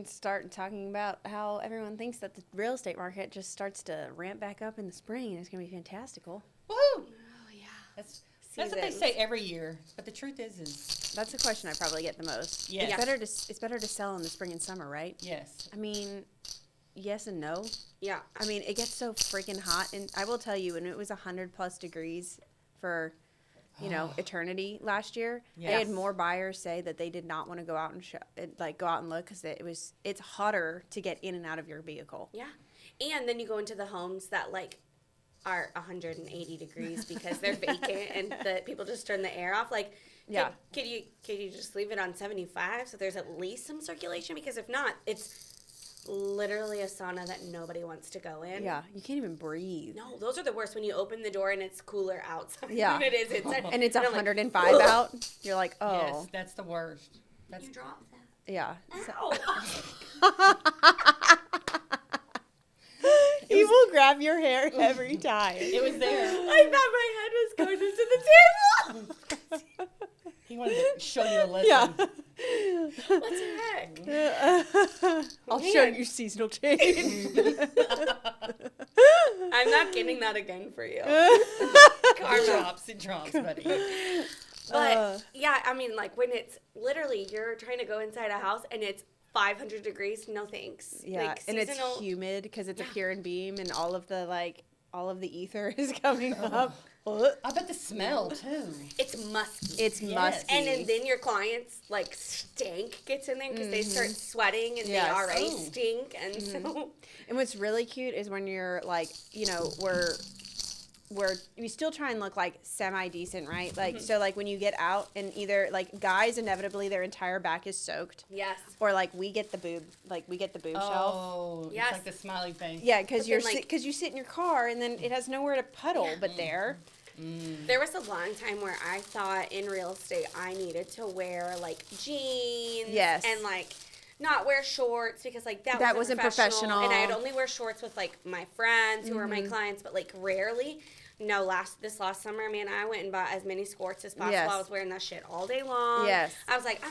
can start talking about how everyone thinks that the real estate market just starts to ramp back up in the spring, and it's going to be fantastical. Woo! Oh, yeah. That's what they say every year. But the truth is That's the question I probably get the most. Yes. It's better to sell in the spring and summer, right? yes. I mean, yes and no. Yeah. I mean, it gets so freaking hot, and I will tell you, when it was 100+ degrees for, eternity last year, I had Yes. more buyers say that they did not want to go out and go out and look because it's hotter to get in and out of your vehicle. Yeah. And then you go into the homes that, like, are 180 degrees because they're vacant and the people just turn the air off. Like, Yeah. could you just leave it on 75 so there's at least some circulation? Because if not, it's literally a sauna that nobody wants to go in. Yeah, you can't even breathe. No, those are the worst when you open the door and it's cooler outside Yeah. than it is inside. And it's I'm like, 105 out. You're like, oh. Yes, that's the worst. That's you dropped that. Yeah. Ow. He will grab your hair every time. it was there. I thought my head was going into the table. He wanted to show you a lesson. Yeah. What the heck? I'll show you seasonal change. I'm not getting that again for you. It drops, buddy. But, yeah, I mean, like, when it's literally, you're trying to go inside a house and it's 500 degrees, no thanks. Yeah, Like, and it's humid because it's a pure and beam, and all of the ether is coming up. I bet the smell, too. It's musky. It's Yes. musky. And then your clients, like, stink gets in there because they start sweating and Yes. they already Oh. stink. And so, And what's really cute is when you're like, we still try and look like semi-decent, right? Like, so like when you get out and either like guys, inevitably their entire back is soaked, yes. or like we get the boob shelf. Oh, Yes. it's like the smiley face. Yeah, because But then, like- you sit in your car and then it has nowhere to puddle but there. There was a long time where I thought in real estate I needed to wear, like, jeans. Yes. And, like, not wear shorts because, like, that wasn't wasn't professional. And I'd only wear shorts with, like, my friends who were my clients, but, like, rarely. No, this last summer, man, I went and bought as many skirts as possible. Yes. I was wearing that shit all day long. Yes. I was like, I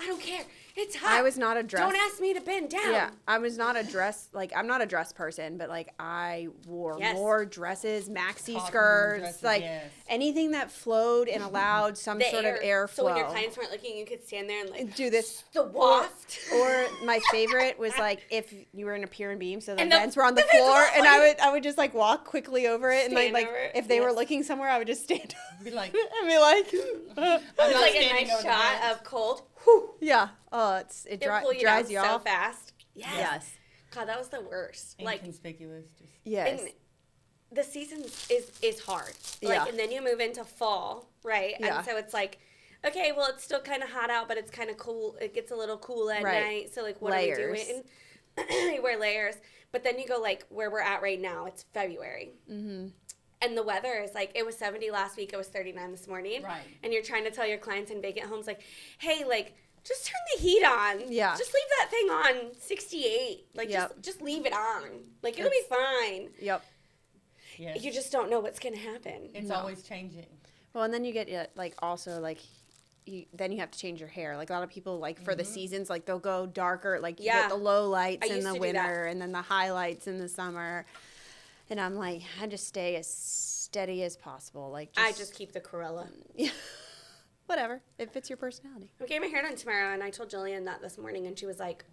don't care. It's hot. I was not a dress. Don't ask me to bend down. Yeah, I was not a dress, like, I'm not a dress person, but, like, I wore Yes. more dresses, maxi Cotton skirts, dresses, like, yes. anything that flowed and allowed some sort of airflow. So when your clients weren't looking, you could stand there and, like, do this. the waft. Or my favorite was, like, if you were in a pier and beam, so the And the- vents were on the the vents floor, were and on- I would just, like, walk quickly over it, and, Stand like, over it, if they were yes. looking somewhere, I would just stand up Be like, and be like, I'm It's not like a standing nice over the shot vents. of cold. Whew. yeah. Oh, it It'll pull you dries down you so off. fast. Yes. Yes. God, that was the worst. Like, Inconspicuous. Just, Yes. and the season is hard. Like, Yeah. and then you move into fall, right? Yeah. And so it's like, okay, well, it's still kind of hot out, but it's kind of cool. It gets a little cool at Right. night. So, like, what Layers. are we doing? You wear layers. But then you go, like, where we're at right now, it's February. Mm-hmm. And the weather is like, it was 70 last week, it was 39 this morning. Right. And you're trying to tell your clients in vacant homes, like, hey, like, just turn the heat on. Yeah. Just leave that thing on 68. Like, Yep. just leave it on. Like, it'll be fine. Yep. yes. You just don't know what's going to happen. It's No. always changing. Well, and then you get, like, also, like, then you have to change your hair. Like, a lot of people, like, for the seasons, like, they'll go darker. Like, you Yeah. get the low lights I in used the to do that. winter and then the highlights in the summer. And I'm like, I just stay as steady as possible. Like, I just keep the Corolla. yeah, whatever. It fits your personality. I'm getting my hair done tomorrow, and I told Jillian that this morning, and she was like,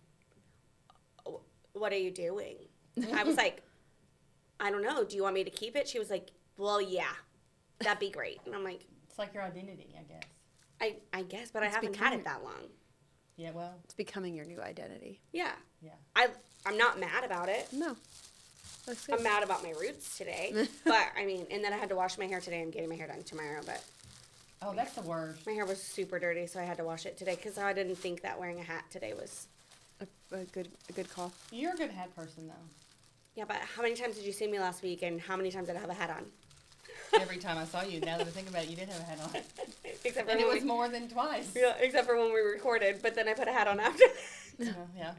what are you doing? I was like, I don't know. Do you want me to keep it? She was like, well, yeah, that'd be great. And I'm like, It's like your identity, I guess. I guess, but I It's haven't had it that long. Yeah, well, It's becoming your new identity. Yeah. yeah. I'm not mad about it. No. That's good. I'm mad about my roots today. But, I mean, and then I had to wash my hair today. I'm getting my hair done tomorrow. But Oh, that's the worst. my hair was super dirty, so I had to wash it today because I didn't think that wearing a hat today was. a good call. You're a good hat person, though. Yeah, but how many times did you see me last week, and how many times did I have a hat on? Every time I saw you, now that I think about it, you did have a hat on. Except for And it when was we, more than twice. yeah, except for when we recorded, but then I put a hat on after. Yeah,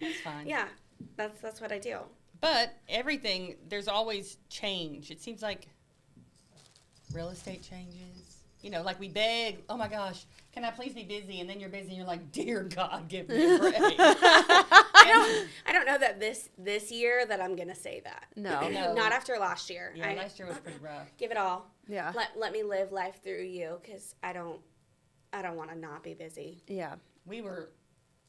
that's fine. Yeah, that's what I do. But everything, there's always change. It seems like real estate changes. You know, like we beg, oh my gosh, can I please be busy? And then you're busy and you're like, dear God, give me a break. this year that I'm gonna say that. No. No. Not after last year. Yeah, last year was pretty rough. Give it all. Yeah. Let me live life through you, because I don't want to not be busy. Yeah. We were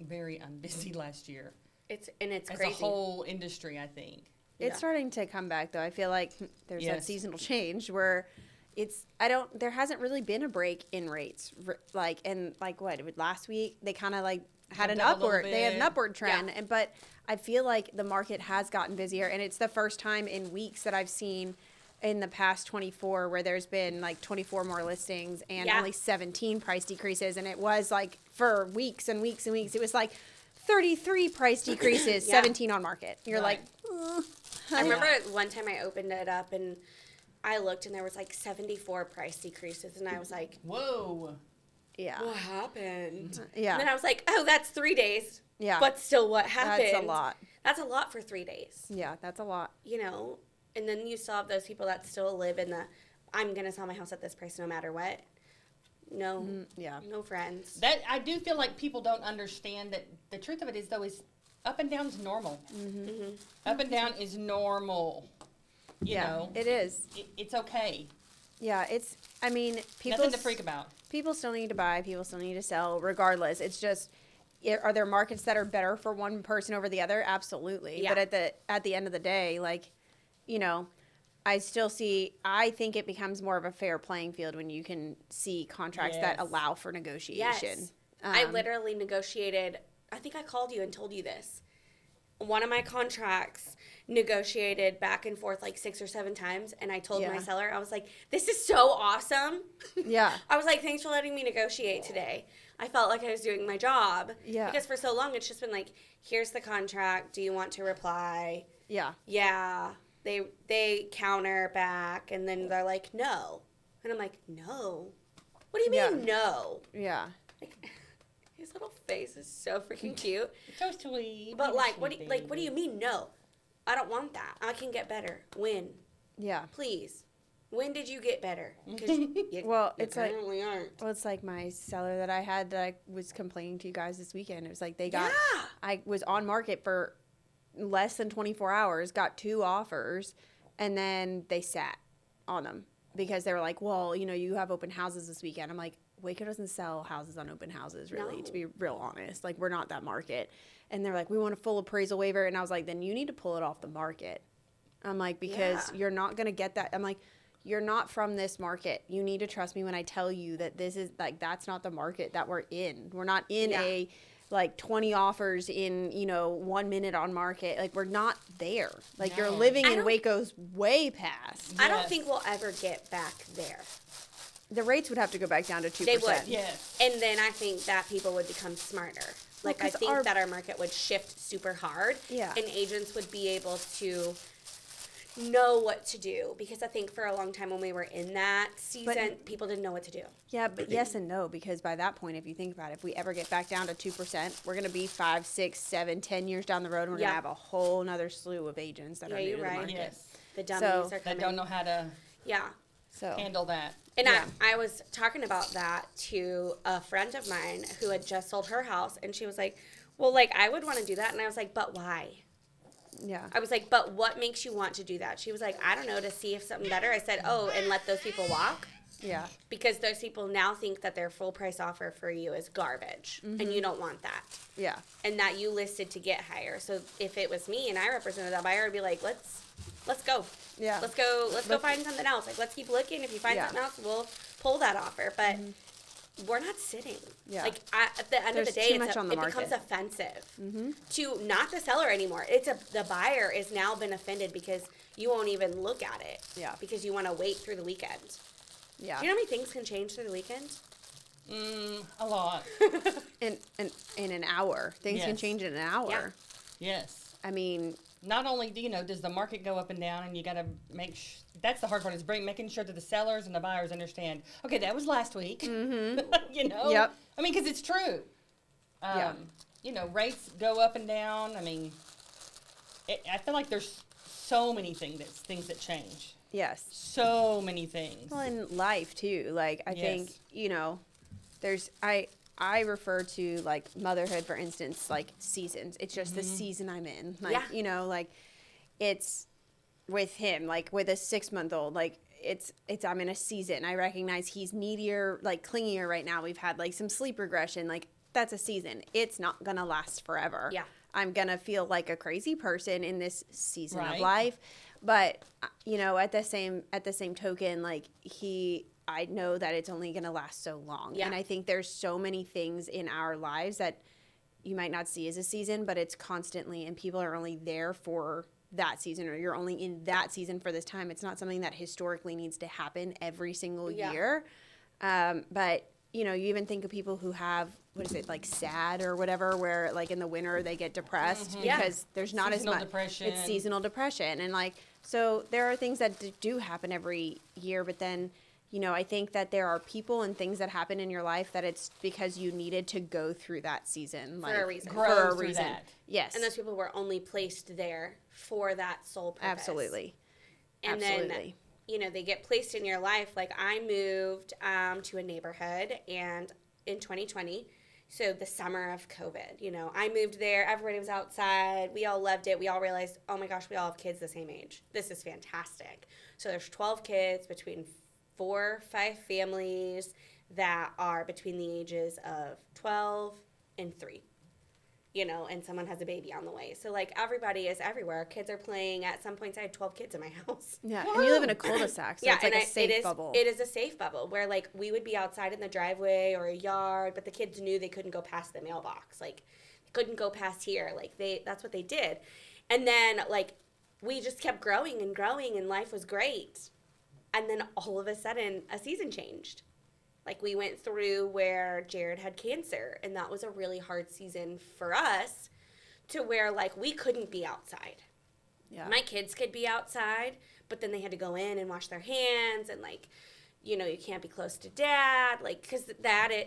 very unbusy last year. It's As crazy. a whole industry, I think. It's Yeah. starting to come back though. I feel like there's that Yes. seasonal change where there hasn't really been a break in rates. Last week they kind of like had Jumped an up a little upward, they had an bit. upward trend. Yeah. But I feel like the market has gotten busier, and it's the first time in weeks that I've seen in the past 24 where there's been like 24 more listings and Yeah. only 17 price decreases. And it was like for weeks and weeks and weeks, it was like 33 price decreases, Yeah. 17 on market. You're Right. like, I remember one time I opened it up and I looked and there was like 74 price decreases, and I was like, Whoa. yeah. what happened? Yeah. And then I was like, oh, that's 3 days. Yeah. But still, what happened? That's a lot. That's a lot for 3 days. Yeah, that's a lot. You know? And then you still have those people that still live in the, I'm going to sell my house at this price no matter what. No. Yeah. No friends. That I do feel like people don't understand that the truth of it is though is up and down is normal. Mm-hmm. Up and down is normal. You Yeah, know, it is. it's okay. Yeah, I mean, Nothing to freak about. people still need to buy, people still need to sell, regardless. It's just, are there markets that are better for one person over the other? Absolutely. Yeah. But at the end of the day, like, you know, I think it becomes more of a fair playing field when you can see contracts that Yes. allow for negotiation. Yes. I literally negotiated, I think I called you and told you this. One of my contracts negotiated back and forth like 6 or 7 times, and I told my Yeah. seller, I was like, this is so awesome. Yeah. I was like, thanks for letting me negotiate today. I felt like I was doing my job. Yeah. Because for so long, it's just been like, here's the contract. Do you want to reply? Yeah. Yeah. They counter back, and then they're like, no. And I'm like, no. What do you mean, Yeah. no? Yeah. Like, his little face is so freaking cute. So sweet. But like, what do you mean, no? I don't want that. I can get better. When? Yeah. Please. When did you get better? 'Cause you, Well, you it's like- currently aren't. Well, it's like my seller that I had that I was complaining to you guys this weekend. It was like I was on market for less than 24 hours, got 2 offers, and then they sat on them because they were like, well, you know, you have open houses this weekend. I'm like, Waco doesn't sell houses on open houses, really, No. to be real honest. Like, we're not that market. And they're like, we want a full appraisal waiver. And I was like, then you need to pull it off the market. I'm like, because Yeah. you're not going to get that. I'm like, you're not from this market. You need to trust me when I tell you that this is like, that's not the market that we're in. We're not in Yeah. a like 20 offers in, 1 minute on market. Like, we're not there. Like, you're No. living I in don't- Waco's way past. I don't Yes. think we'll ever get back there. The rates would have to go back down to 2%. They would. Yes. And then I think that people would become smarter. Like, I 'cause think that our market would shift super hard. Yeah. And agents would be able to know what to do. Because I think for a long time when we were in that season, people didn't know what to do. Yeah, but yes and no, because by that point, if you think about it, if we ever get back down to 2%, we're going to be 5, 6, 7, 10 years down the road, and we're going Yeah. to have a whole nother slew of agents that Yeah, are new you're to the right. market. Yes. The dummies So- are That coming. don't know how to Yeah. So, handle that. And Yeah. I was talking about that to a friend of mine who had just sold her house, and she was like, well, like, I would want to do that. And I was like, but why? yeah. I was like, but what makes you want to do that? She was like, I don't know, to see if something better. I said, oh, and let those people walk? Yeah. Because those people now think that their full price offer for you is garbage, and you don't want that. Yeah. And that you listed to get higher. So if it was me and I represented that buyer, I'd be like, let's go. Yeah. Let's go find something else. Like, let's keep looking. If you find Yeah. something else, we'll pull that offer. But we're not sitting. Yeah. Like, at the end There's of the day, too much on the it becomes market. offensive to not the seller anymore. The buyer is now been offended because you won't even look at it. Yeah. Because you want to wait through the weekend. Yeah. Do you know how many things can change through the weekend? A lot. in an hour. Things can Yes. change in an hour. Yeah. Yes. I mean, Not only does the market go up and down, and you got to make that's the hard part is making sure that the sellers and the buyers understand. Okay, that was last week. You know. Yep. I mean, because it's true. Yeah. Rates go up and down. I mean, I feel like there's so many things that change. yes. So many things. Well, in life too. Like, I Yes. think, I refer to like motherhood, for instance, like seasons. It's just the season I'm in. Like, Yeah. you know, like it's with him, like with a 6-month-old, like it's I'm in a season. I recognize he's needier, like clingier right now. We've had like some sleep regression. Like that's a season. It's not gonna last forever. Yeah. I'm gonna feel like a crazy person in this season of Right. life. But you know, at the same token, like I know that it's only gonna last so long. Yeah. And I think there's so many things in our lives that you might not see as a season, but it's constantly, and people are only there for that season, or you're only in that season for this time. It's not something that historically needs to happen every single year. But you know, you even think of people who have, what is it, like SAD or whatever, where like in the winter they get depressed Yeah. because there's not Seasonal as much. depression. It's seasonal depression, and like so there are things that do happen every year, but then. You know, I think that there are people and things that happen in your life that it's because you needed to go through that season. Like, a reason. Grow For a through reason. that. Yes. And those people were only placed there for that sole purpose. Absolutely. And Absolutely. then, you know, they get placed in your life. Like I moved to a neighborhood and in 2020, so the summer of COVID, you know, I moved there. Everybody was outside. We all loved it. We all realized, oh my gosh, we all have kids the same age. This is fantastic. So there's 12 kids between 4-5 families that are between the ages of 12 and 3, you know, and someone has a baby on the way. So, like, everybody is everywhere. Kids are playing. At some points, I had 12 kids in my house. Yeah, and you live in a cul-de-sac, so it's like a safe bubble. It is a safe bubble where, like, we would be outside in the driveway or a yard, but the kids knew they couldn't go past the mailbox. Like, they couldn't go past here. Like, that's what they did. And then, like, we just kept growing, and life was great. And then all of a sudden, a season changed. Like, we went through where Jared had cancer, and that was a really hard season for us to where, like, we couldn't be outside. Yeah. My kids could be outside, but then they had to go in and wash their hands, and, like, you know, you can't be close to dad, like, because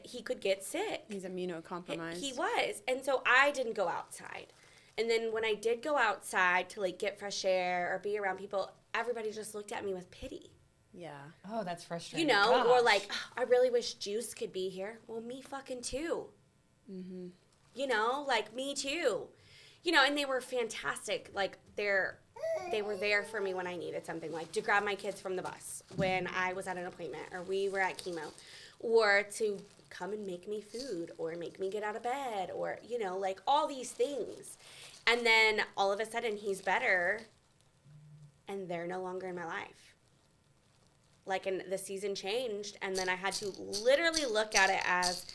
he could get sick. He's immunocompromised. He was. And so I didn't go outside. And then when I did go outside to, like, get fresh air or be around people, everybody just looked at me with pity. Yeah. Oh, that's frustrating. You know, or Gosh. like, oh, I really wish Juice could be here. Well, me fucking too. Mm-hmm. You know, like me too. You know, and they were fantastic. Like they were there for me when I needed something, like to grab my kids from the bus when I was at an appointment or we were at chemo, or to come and make me food or make me get out of bed or, you know, like all these things. And then all of a sudden he's better and they're no longer in my life. Like, and the season changed, and then I had to literally look at it as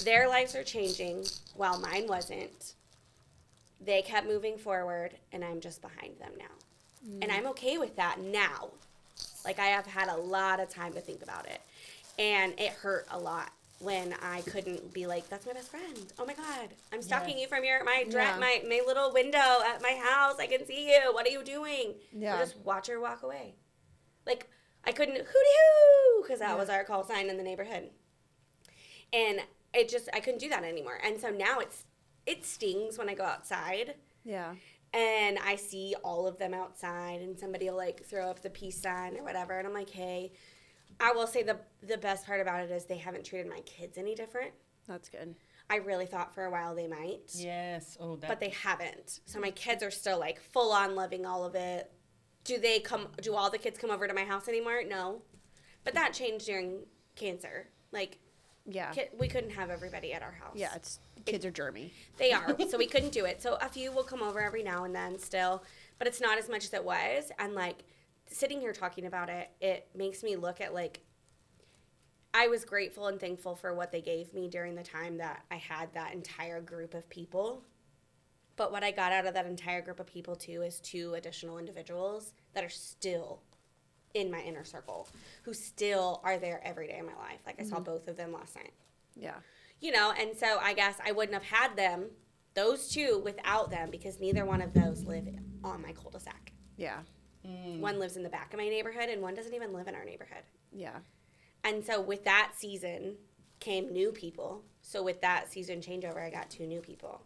their lives are changing while mine wasn't. They kept moving forward, and I'm just behind them now. And I'm okay with that now. Like, I have had a lot of time to think about it. And it hurt a lot when I couldn't be like, that's my best friend. Oh, my God. I'm stalking you from my little window at my house. I can see you. What are you doing? Yeah. Or just watch her walk away. Like, I couldn't hooty-hoo because that was our call sign in the neighborhood. And I couldn't do that anymore. And so now it stings when I go outside. Yeah. And I see all of them outside and somebody will like throw up the peace sign or whatever. And I'm like, hey, I will say the best part about it is they haven't treated my kids any different. That's good. I really thought for a while they might. Yes. Oh, that. But they haven't. So my kids are still like full on loving all of it. Do all the kids come over to my house anymore? No. But that changed during cancer. Like, Yeah. we couldn't have everybody at our house. Yeah, kids are germy. They are. So we couldn't do it. So a few will come over every now and then still. But it's not as much as it was. And, like, sitting here talking about it, it makes me look at, like, I was grateful and thankful for what they gave me during the time that I had that entire group of people. But what I got out of that entire group of people, too, is 2 additional individuals that are still in my inner circle, who still are there every day in my life. Like, I saw both of them last night. Yeah. You know, and so I guess I wouldn't have had them, those 2, without them, because neither one of those live on my cul-de-sac. Yeah. One lives in the back of my neighborhood, and one doesn't even live in our neighborhood. Yeah. And so with that season came new people. So with that season changeover, I got 2 new people.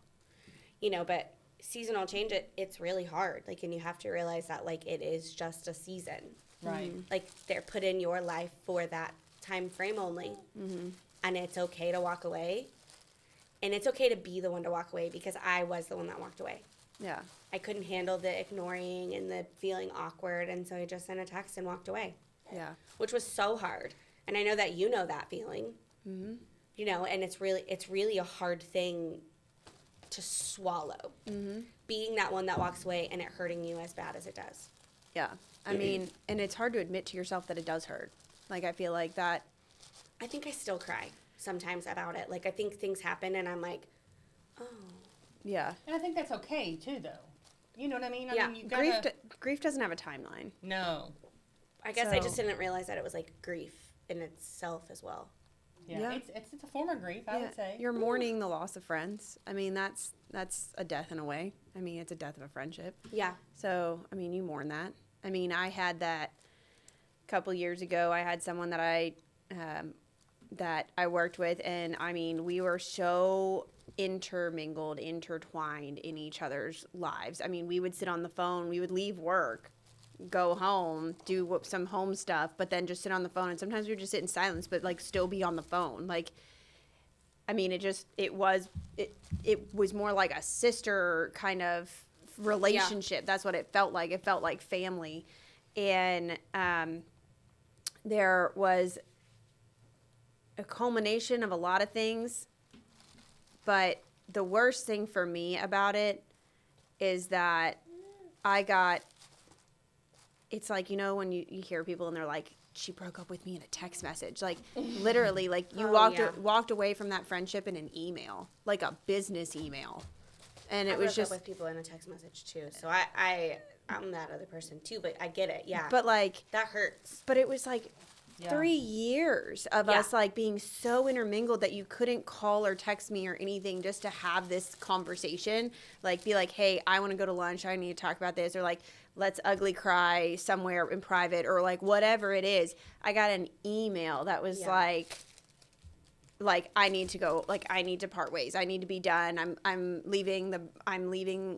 You know, but seasonal change, it's really hard. Like, and you have to realize that, like, it is just a season. Right. Like, they're put in your life for that time frame only. Mm-hmm. And it's okay to walk away. And it's okay to be the one to walk away because I was the one that walked away. Yeah. I couldn't handle the ignoring and the feeling awkward, and so I just sent a text and walked away. Yeah. Which was so hard. And I know that you know that feeling. Mm-hmm. You know, and it's really a hard thing to swallow. Mm-hmm. Being that one that walks away and it hurting you as bad as it does. Yeah. I mean, and it's hard to admit to yourself that it does hurt. Like, I feel like that. I think I still cry sometimes about it. Like, I think things happen and I'm like, oh. Yeah. And I think that's okay, too, though. You know what I mean? Yeah. I mean, you gotta... Grief doesn't have a timeline. No. I guess I So- just didn't realize that it was like grief in itself as well. Yeah. Yeah. It's a form of grief, I would say. You're mourning the loss of friends. I mean, that's a death in a way. I mean, it's a death of a friendship. Yeah. So, I mean, you mourn that. I mean, I had that a couple years ago. I had someone that I worked with, and I mean, we were so intermingled, intertwined in each other's lives. I mean, we would sit on the phone, we would leave work, go home, do some home stuff, but then just sit on the phone, and sometimes we would just sit in silence, but like still be on the phone. Like, I mean, it was more like a sister kind of relationship. That's what it felt like. It felt like family. And there was a culmination of a lot of things, but the worst thing for me about it is that it's like, you know, when you hear people and they're like, she broke up with me in a text message. Like, literally, like, you walked away from that friendship in an email, like a business email. And it was just with people in a text message too. So I'm that other person too, but I get it. Yeah. But like, that hurts. but it was like 3 years of us like being so intermingled that you couldn't call or text me or anything just to have this conversation. Like, be like, hey, I want to go to lunch. I need to talk about this. Or like, let's ugly cry somewhere in private, or like whatever it is. I got an email that was like, I need to go, like, I need to part ways. I need to be done. I'm leaving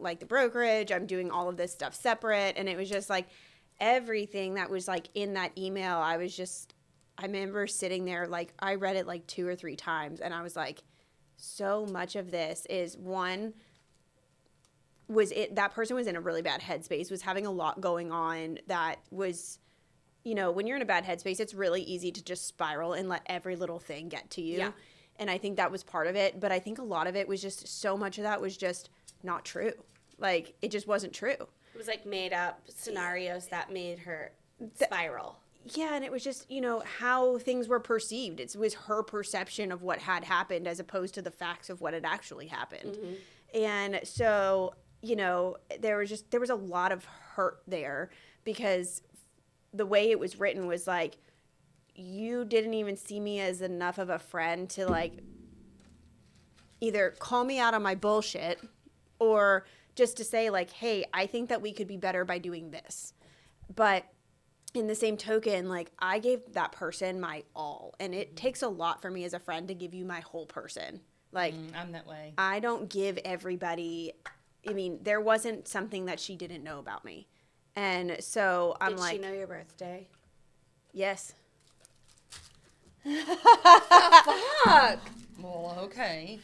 like the brokerage. I'm doing all of this stuff separate. And it was just like everything that was like in that email. I remember sitting there, like, I read it like 2 or 3 times, and I was like, so much of this is that person was in a really bad headspace, was having a lot going on that was, you know, when you're in a bad headspace, it's really easy to just spiral and let every little thing get to you. Yeah. And I think that was part of it. But I think a lot of it was just, so much of that was just not true. Like, it just wasn't true. It was like made up scenarios that made her spiral. Yeah, and it was just, you know, how things were perceived. It was her perception of what had happened as opposed to the facts of what had actually happened. Mm-hmm. And so, you know, there was a lot of hurt there, because the way it was written was like, you didn't even see me as enough of a friend to like either call me out on my bullshit or just to say like, hey, I think that we could be better by doing this. But in the same token, like, I gave that person my all, and it takes a lot for me as a friend to give you my whole person. Like, I'm that way. I don't give everybody. I mean, there wasn't something that she didn't know about me. And so I'm like. Did she know your birthday? Yes. Fuck! Well, okay.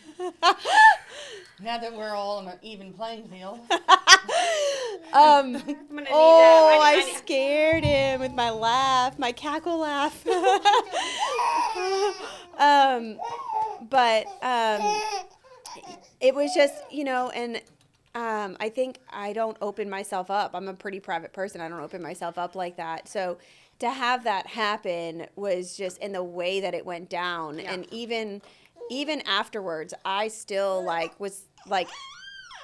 Now that we're all on an even playing field. I'm gonna need I scared him with my laugh, my cackle laugh. But it was just, you know, and I think I don't open myself up. I'm a pretty private person. I don't open myself up like that. So to have that happen was just in the way that it went down. Yeah. And even afterwards, I still was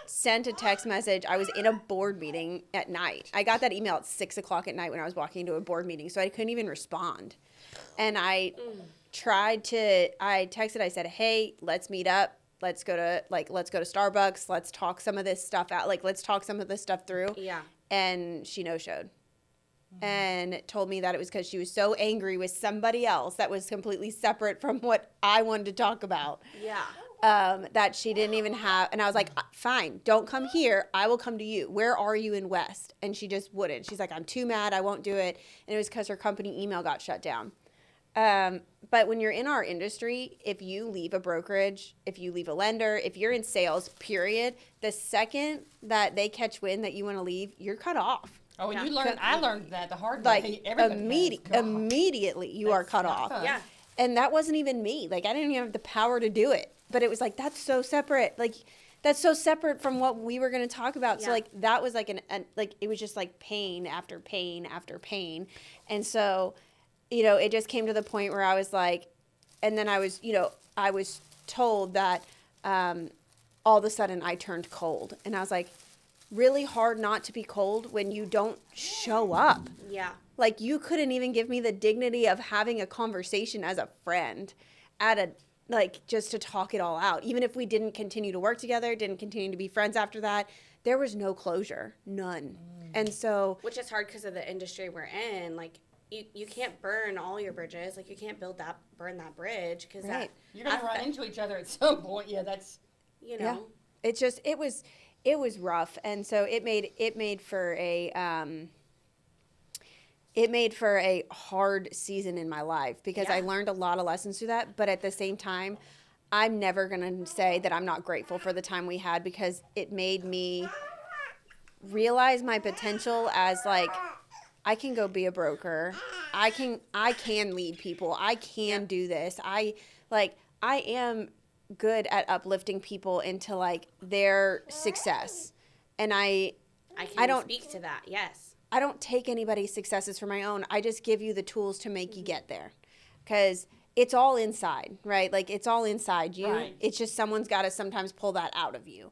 sent a text message. I was in a board meeting at night. I got that email at 6:00 at night when I was walking into a board meeting, so I couldn't even respond. And I texted, I said, hey, let's meet up. Let's go to Starbucks. Let's talk some of this stuff out. Like, let's talk some of this stuff through. Yeah. And she no-showed. And told me that it was because she was so angry with somebody else that was completely separate from what I wanted to talk about. Yeah. That she didn't even have, and I was like, fine, don't come here. I will come to you. Where are you in West? And she just wouldn't. She's like, I'm too mad. I won't do it. And it was because her company email got shut down. But when you're in our industry, if you leave a brokerage, if you leave a lender, if you're in sales, period, the second that they catch wind that you want to leave, you're cut off. Oh, and you learned. I learned that the hard Like way. Everybody has. God. immediately, you are cut not off. fun. Yeah. And that wasn't even me. Like, I didn't even have the power to do it. But it was like, that's so separate. Like, that's so separate from what we were going to talk about. Yeah. So, like, that was like like, it was just like pain after pain after pain. And so, you know, it just came to the point where I was like, and then I was, you know, I was told that all of a sudden I turned cold. And I was like, really hard not to be cold when you don't show up. Yeah. Like, you couldn't even give me the dignity of having a conversation as a friend like, just to talk it all out. Even if we didn't continue to work together, didn't continue to be friends after that, there was no closure, none. And so, Which is hard because of the industry we're in. Like, you can't burn all your bridges. Like, you can't burn that bridge because Right. You're gonna run into each other at some point. Yeah, that's. you know. yeah, it just, it was rough. And so it made for a hard season in my life because I Yeah. learned a lot of lessons through that. But at the same time, I'm never going to say that I'm not grateful for the time we had because it made me realize my potential as, like, I can go be a broker. I can lead people. I can do this. I am good at uplifting people into, like, their success. And I don't speak to that. Yes. I don't take anybody's successes for my own. I just give you the tools to make you get there. Because it's all inside, right? Like, it's all inside you. Right. It's just someone's got to sometimes pull that out of you.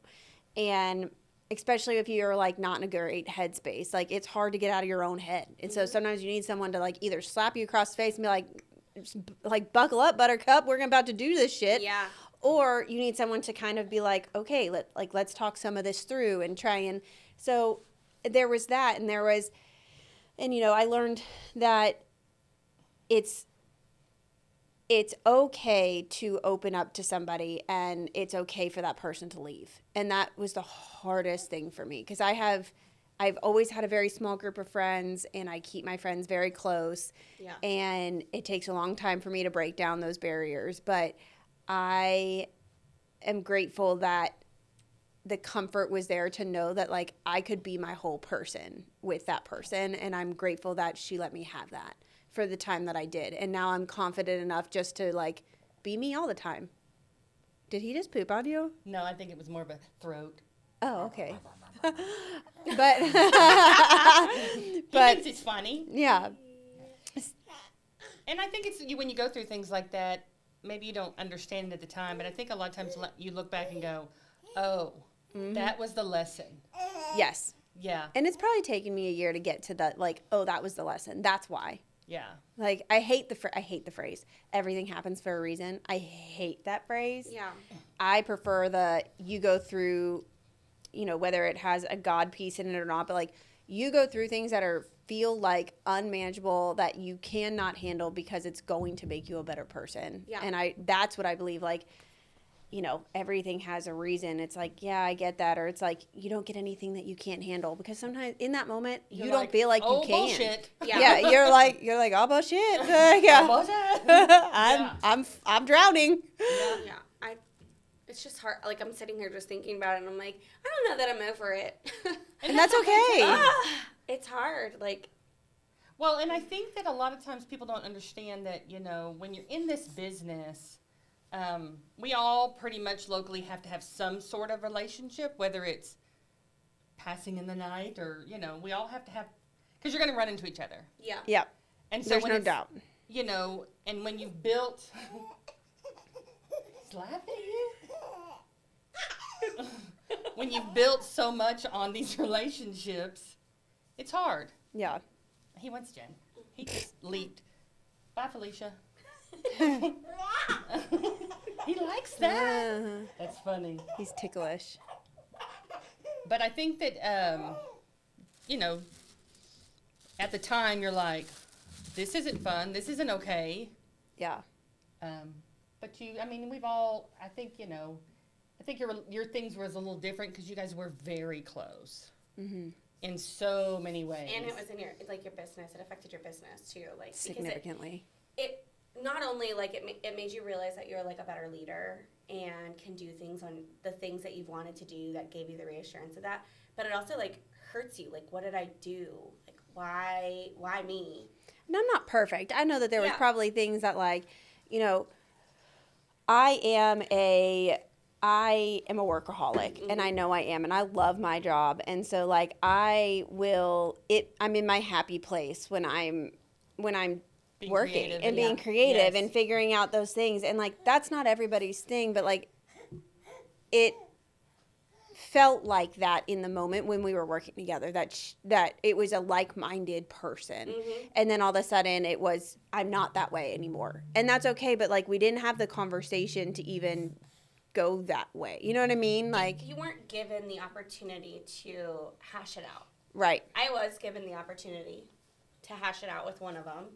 And especially if you're, like, not in a great headspace. Like, it's hard to get out of your own head. And so sometimes you need someone to, like, either slap you across the face and be like, buckle up, buttercup. We're about to do this shit. Yeah. Or you need someone to kind of be like, okay, let's talk some of this through and try and so there was that, and you know, I learned that it's okay to open up to somebody and it's okay for that person to leave. And that was the hardest thing for me because I've always had a very small group of friends and I keep my friends very close. Yeah. And it takes a long time for me to break down those barriers, but I am grateful that the comfort was there to know that, like, I could be my whole person with that person. And I'm grateful that she let me have that for the time that I did. And now I'm confident enough just to, like, be me all the time. Did he just poop on you? No, I think it was more of a throat. Oh, okay. but He thinks it's funny. yeah. And I think it's when you go through things like that, maybe you don't understand it at the time, but I think a lot of times you look back and go, oh, that was the lesson. Yes. Yeah. And it's probably taken me a year to get to that, like, oh, that was the lesson. That's why. Yeah. Like, I hate the phrase, everything happens for a reason. I hate that phrase. Yeah. I prefer you go through, you know, whether it has a God piece in it or not, but, like, you go through things that feel like unmanageable that you cannot handle because it's going to make you a better person. Yeah. And that's what I believe, like, you know, everything has a reason. It's like, yeah, I get that. Or it's like, you don't get anything that you can't handle because sometimes in that moment, you You're don't feel like oh, you can. Bullshit. Yeah. Yeah, you're like, oh, bullshit. Yeah. Bullshit. I'm drowning. Yeah. It's just hard. Like, I'm sitting here just thinking about it, and I'm like, I don't know that I'm over it. And that's okay. It's hard. Like, well, and I think that a lot of times people don't understand that, you know, when you're in this business, we all pretty much locally have to have some sort of relationship, whether it's passing in the night or, you know, we all have to have, because you're going to run into each other. yeah. Yeah. And so There's when no it's, doubt. You know, and when you've built, he's laughing at you. When you've built so much on these relationships, it's hard. Yeah. He wants Jen. He just leaped. Bye, Felicia. He likes that. That's funny. He's ticklish. But I think that, you know, at the time you're like, this isn't fun. This isn't okay. Yeah. But I mean, we've all, I think, you know, I think your things was a little different because you guys were very close. Mm-hmm. In so many ways. And it was in your business. It affected your business too. Like, Significantly. not only like it made you realize that you're like a better leader and can do things on the things that you've wanted to do that gave you the reassurance of that, but it also like hurts you. Like, what did I do? Like, why me? And I'm not perfect. I know that there was Yeah. probably things that, like, you know, I am a workaholic, and I know I am, and I love my job, and so like I'm in my happy place when I'm Being working creative and being yeah. creative Yes. and figuring out those things, and like that's not everybody's thing, but like it felt like that in the moment when we were working together, that it was a like-minded person. And then all of a sudden it was, I'm not that way anymore, and that's okay, but like we didn't have the conversation to even go that way, you know what I mean? Like, You weren't given the opportunity to hash it out. right. I was given the opportunity to hash it out with one of them.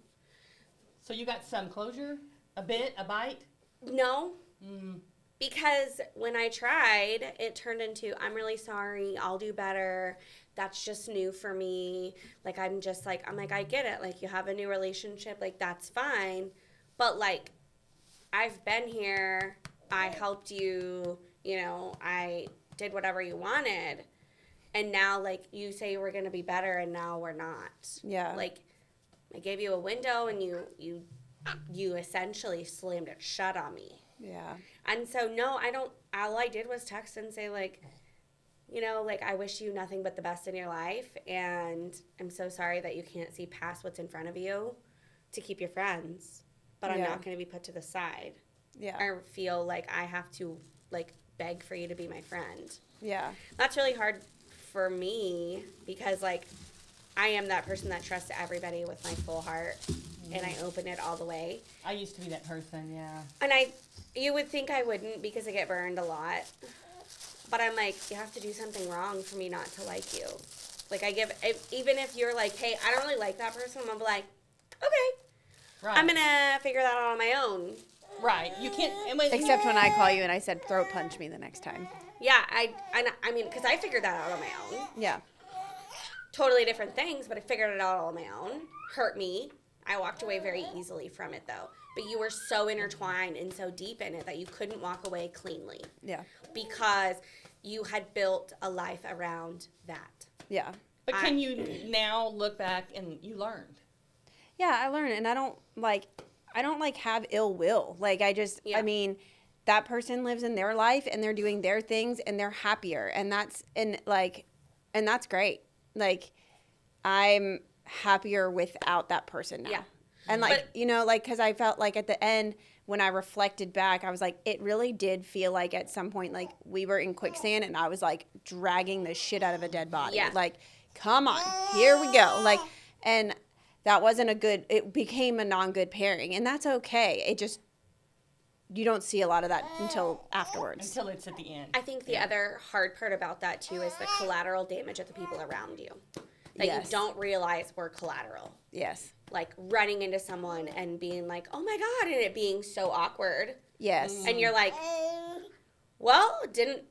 So you got some closure? A bite? No, because when I tried, it turned into, I'm really sorry, I'll do better. That's just new for me. Like, I'm like, I get it. Like, you have a new relationship. Like, that's fine. But, like, I've been here. I helped you. You know, I did whatever you wanted. And now, like, you say you were going to be better, and now we're not. Yeah. Like, I gave you a window, and you essentially slammed it shut on me. Yeah. And so, no, I don't, all I did was text and say, like, you know, like, I wish you nothing but the best in your life, and I'm so sorry that you can't see past what's in front of you to keep your friends, but I'm Yeah. not going to be put to the side. Yeah. I feel like I have to, like, beg for you to be my friend. Yeah. That's really hard for me because, like, I am that person that trusts everybody with my full heart, and I open it all the way. I used to be that person, yeah. And you would think I wouldn't because I get burned a lot. But I'm like, you have to do something wrong for me not to like you. Like, even if you're like, hey, I don't really like that person, I'm gonna be like, okay, Right. I'm gonna figure that out on my own. Right. You can't. Except when I call you and I said, throat punch me the next time. Yeah, I mean, because I figured that out on my own. Yeah. Totally different things, but I figured it out on my own. Hurt me. I walked away very easily from it, though. But you were so intertwined and so deep in it that you couldn't walk away cleanly. Yeah. Because you had built a life around that. Yeah. But can you now look back and you learned? Yeah, I learned, and I don't have ill will. Like, I mean, that person lives in their life and they're doing their things and they're happier, and that's great. Like, I'm happier without that person now. Yeah. And like, you know, like, cause I felt like at the end when I reflected back, I was like, it really did feel like at some point, like we were in quicksand and I was like dragging the shit out of a dead body. Yeah. Like, come on, here we go. Like, and that wasn't it became a non-good pairing, and that's okay. It just, you don't see a lot of that until afterwards. Until it's at the end. I think the other hard part about that, too, is the collateral damage of the people around you. That Yes. you don't realize were collateral. Yes. Like, running into someone and being like, oh, my God, and it being so awkward. Yes. And you're like, well, didn't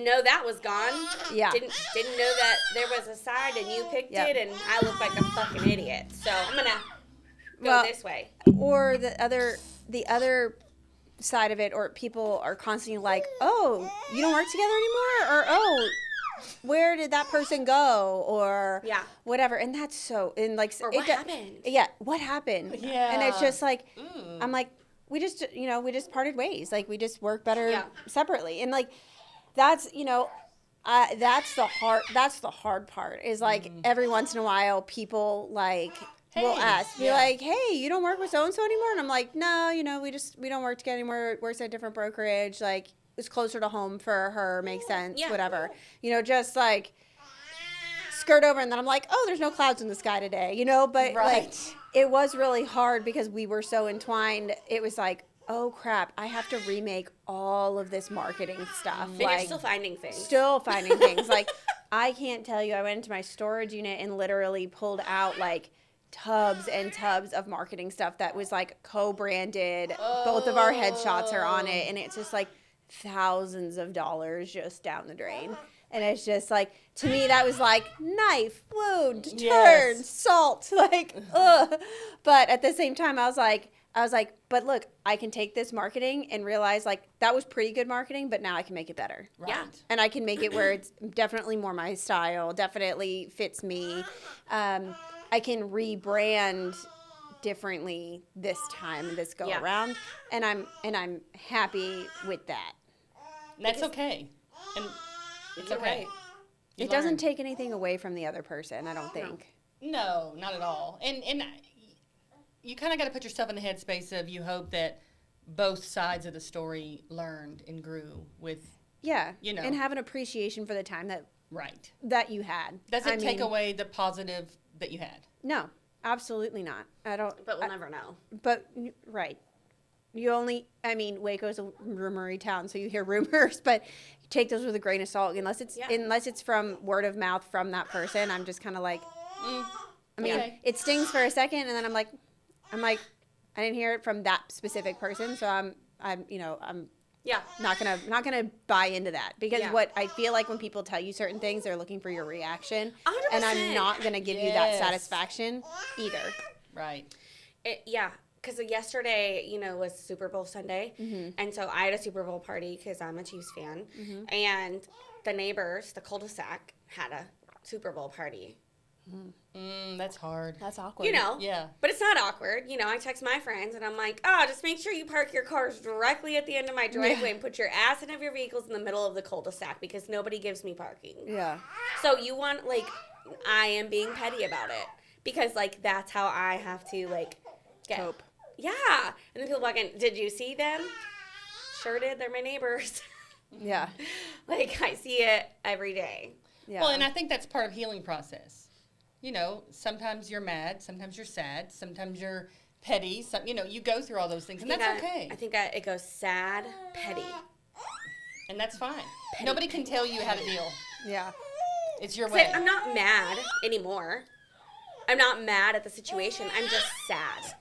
know that was gone. Yeah. Didn't know that there was a side and you picked Yep. it and I look like a fucking idiot. So I'm going to go Well, this way. Or the other side of it, or people are constantly like, oh, you don't work together anymore? Or, oh, where did that person go? Or Yeah. whatever. And that's so, and like, Or what happened? Yeah, what happened? Yeah. And it's just like, Ooh. I'm like, we just parted ways. Like, we just work better Yeah. separately. And like, that's, that's the hard part is like every once in a while people like will Hey, ask, be yeah. like, hey, you don't work with so-and-so anymore? And I'm like, no, we don't work together anymore. It works at a different brokerage. Like, it's closer to home for her. Makes sense. Yeah. Whatever. just like skirt over. And then I'm like, oh, there's no clouds in the sky today, but like Right. it was really hard because we were so entwined. It was like, oh crap, I have to remake all of this marketing stuff. And Like, you're still finding things. still finding things. Like, I can't tell you, I went into my storage unit and literally pulled out like tubs and tubs of marketing stuff that was like co-branded. Both of our headshots are on it, and it's just like thousands of dollars just down the drain. And it's just like, to me, that was like knife, wound, turn, Yes. salt, like, ugh. But at the same time, I was like, I was like, but look, I can take this marketing and realize like that was pretty good marketing, but now I can make it better. Right. Yeah. And I can make it where it's definitely more my style, definitely fits me. I can rebrand differently this time, this go around, and I'm happy with that. That's okay. And it's You're okay. right. You It doesn't learn. take anything away from the other person, I don't think. No, not at all. And you kind of got to put yourself in the headspace of you hope that both sides of the story learned and grew with, Yeah, you know. and have an appreciation for the time right. that you had. Doesn't take away the positive that you had. No, absolutely not. I don't. But we'll never know. But right, you only. I mean, Waco's a rumory town, so you hear rumors, but you take those with a grain of salt. Unless it's from word of mouth from that person, I'm just kind of like. I mean, okay. it stings for a second, and then I'm like, I didn't hear it from that specific person, so I'm Yeah. not gonna buy into that because Yeah. what I feel like when people tell you certain things, they're looking for your reaction, 100%. and I'm not gonna give you that Yes. satisfaction either. Right. Because yesterday, was Super Bowl Sunday, and so I had a Super Bowl party because I'm a Chiefs fan, and the neighbors, the cul-de-sac, had a Super Bowl party. That's hard. That's awkward. Yeah. But it's not awkward. I text my friends and I'm like, just make sure you park your cars directly at the end of my driveway and put your ass in of your vehicles in the middle of the cul-de-sac because nobody gives me parking. Yeah. So you want, I am being petty about it because, that's how I have to, get. Cope. Yeah. And then people walking, did you see them? Sure did. They're my neighbors. Yeah. I see it every day. Yeah. Well, and I think that's part of healing process. Sometimes you're mad, sometimes you're sad, sometimes you're petty. You go through all those things, and that's okay. I think it goes sad, petty. And that's fine. Nobody can tell you how to deal. Yeah. It's your 'Cause way. I'm not mad anymore. I'm not mad at the situation. I'm just sad.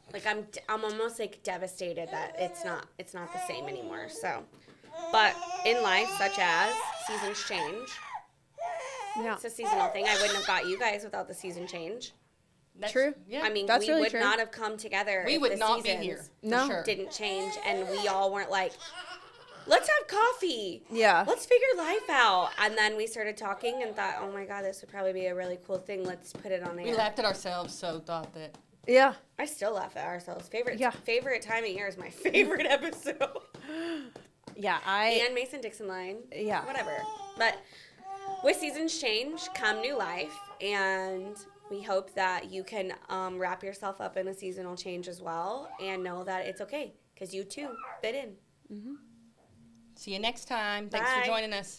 I'm almost devastated that it's not the same anymore. So, but in life, such as seasons change, Yeah. it's a seasonal thing. I wouldn't have got you guys without the season change. That's, True. Yeah. I mean, That's we really would true. not have come together. we if would the not be seasons here. No. For sure. Didn't change, and we all weren't like, let's have coffee. Yeah. Let's figure life out. And then we started talking and thought, oh my God, this would probably be a really cool thing. Let's put it on air. We laughed at ourselves, so thought that. Yeah. I still laugh at ourselves. Favorite time of year is my favorite episode. Yeah. And Mason Dixon line. Yeah. Whatever. But with seasons change, come new life. And we hope that you can wrap yourself up in a seasonal change as well and know that it's okay because you too fit in. See you next time. Thanks Bye. for joining us.